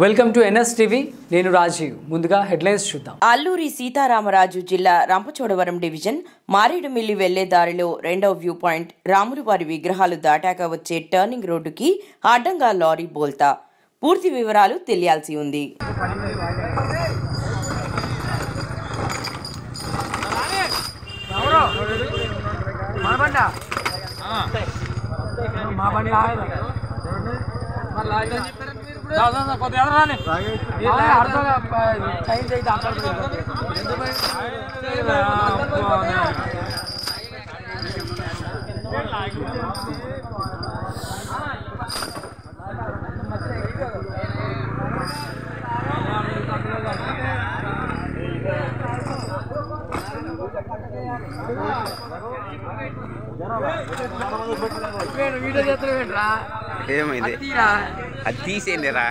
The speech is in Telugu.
వెల్కమ్ టు ఎన్ఎస్ టీవీ నేను రాజీవ్ ముందుగా హెడ్లైన్స్ చూద్దాం. అల్లూరి సీతారామరాజు జిల్లా రంపచోడవరం డివిజన్ మారేడుమిల్లి వెళ్లే దారిలో రెండవ వ్యూ పాయింట్ రాములవారి విగ్రహాలు దాటాక వచ్చే టర్నింగ్ రోడ్డుకి అడ్డంగా లారీ బోల్తా. పూర్తి వివరాలు తెలియాల్సి ఉంది. ఏమైంది అది తీసేయండిరా.